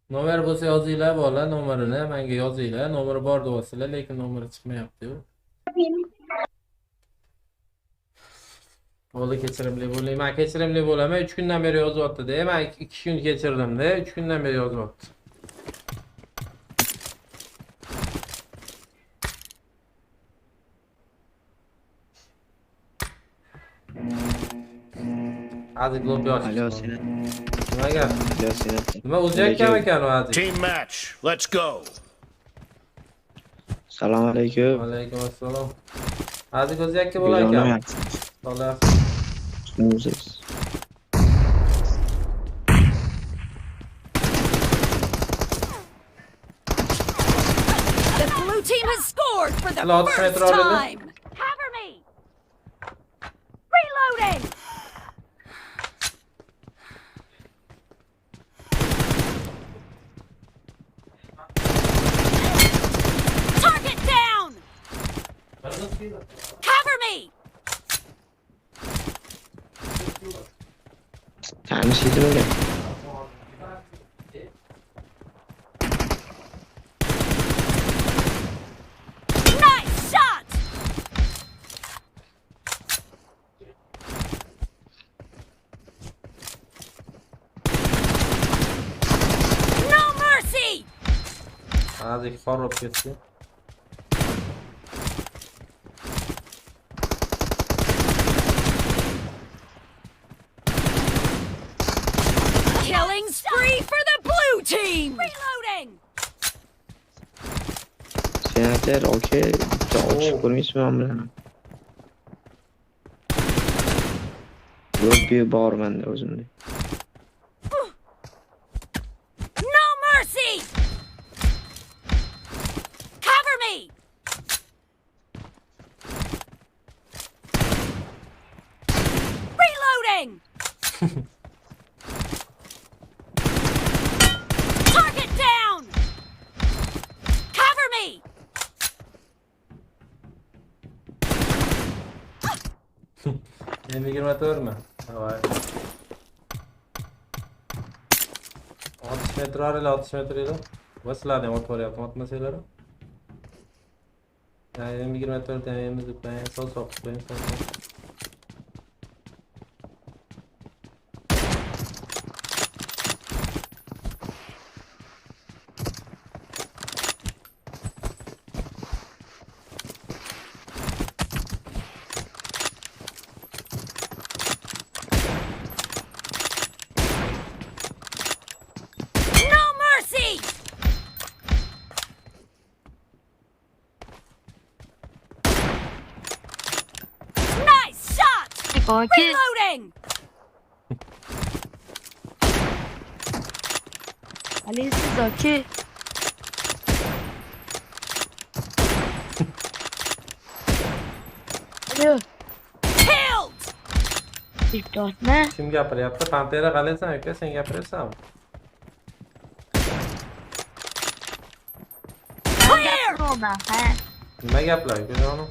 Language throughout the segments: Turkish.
Nomer bo'lsa yozinglar bola, nomerini menga yozinglar. Nomeri bor deyapsizlar, lekin nomeri chiqmayapti. Bola kechirimli bo'ling. Men kechirimli bo'laman. 3 kundan beri yozyapti-da. Men 2 kun kechirdim-da. 3 kundan beri yozyapti. AZIK lobby Alo ochdik. Sinan. Nimaga? Alo Sinan. Nima o'zayotgan ekan u AZIK? Team match. Let's go. Assalomu alaykum. Alaykum assalom. AZIK o'zayotga bo'lar ekan. Xolos. Tushunsiz. The blue team has scored for the Hello, first Pedro, Lily. time. Cover me. Reloading. Target down. Cover me. Tanishidimi ular? Nice shot. No mercy. AZIK xarob ketdi. Killing spree for the blue team. Reloading. Senator, okey. Ochib ko'rmaysizmi bilan? Lobby bor menda o'zimda. No mercy. Cover me. Reloading. Target down. Cover me. M24 mi? Davay. 60 metr orayla 60 metr edi. Sizlarni ham otib boryapti, otmasanglar ham. M24 ham emizib qo'ying, sol soqib qo'ying, sol soqib. No mercy. Nice shot. Reloading. Alice Zaki. Alo, Killed. TikTok'na Kim gapiryapti? Pantera qalaysan aka, sen gapiryapsanmi? Clear. ro'ma, ha. Nima gaplar, jonim?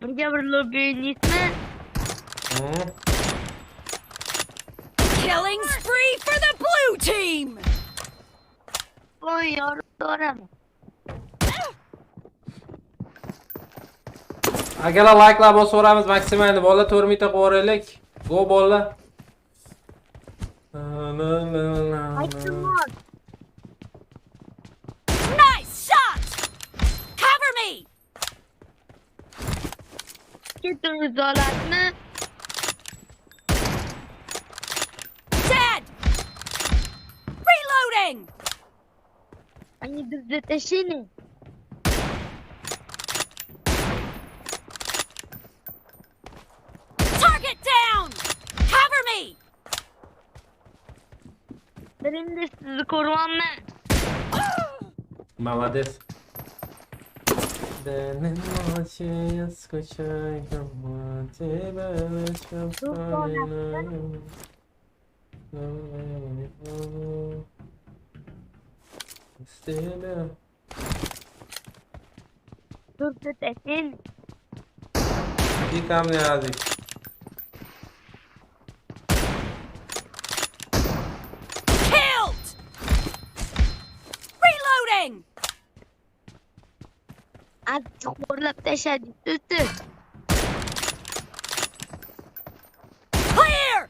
Birga bir lobby o'ynaysizmi? Killing spree for the blue team. Voy, yoraman. Akalar like'lar bosib o'ramiz maksimalni. Bola 4 mita qo'raylik. Go bola. Aytdim. Nice shot. Cover me. Ketimiz oladimi? Dead. Reloading. Ani bizda tashini. Target down. Cover me. Birinchi sizni ko'ryapman. Молодец. Benim acıya скучаю, тебя лишь вспоминаю. С тебя. Durdu tashin. И ко мне, Азик. Azıcık horlap tashladik do'stlar. Clear!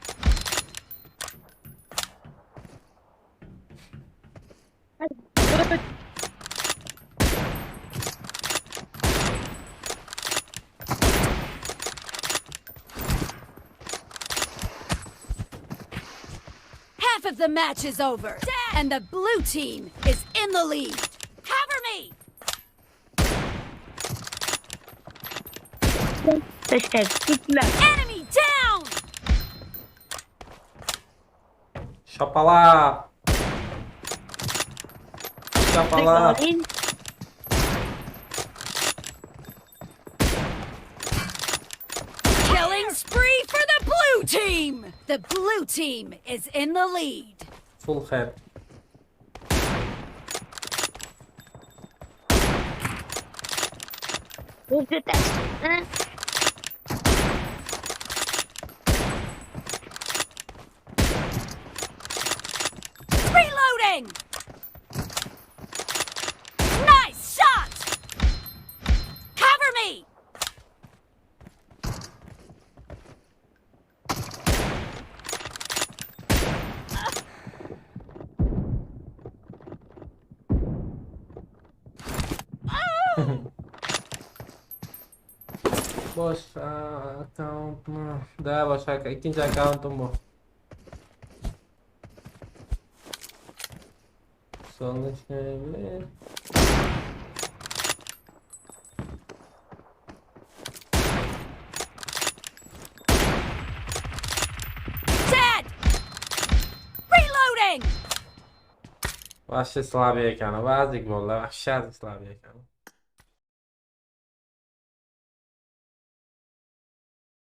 Half of the match is over, and the blue team is in the lead. Cover me! Tashladik. Enemy down! Şapala. Şapala. Killing spree for the blue team! The blue team is in the lead. Full head. Do'stlar. Reloading! Nice shot! Cover me! Boş account mu? Daha boş ikinci account'um bu. Sonuç ne? Dead! Reloading! Wasze słabe ekrany, wazik wolne, wasze słabe ekrany.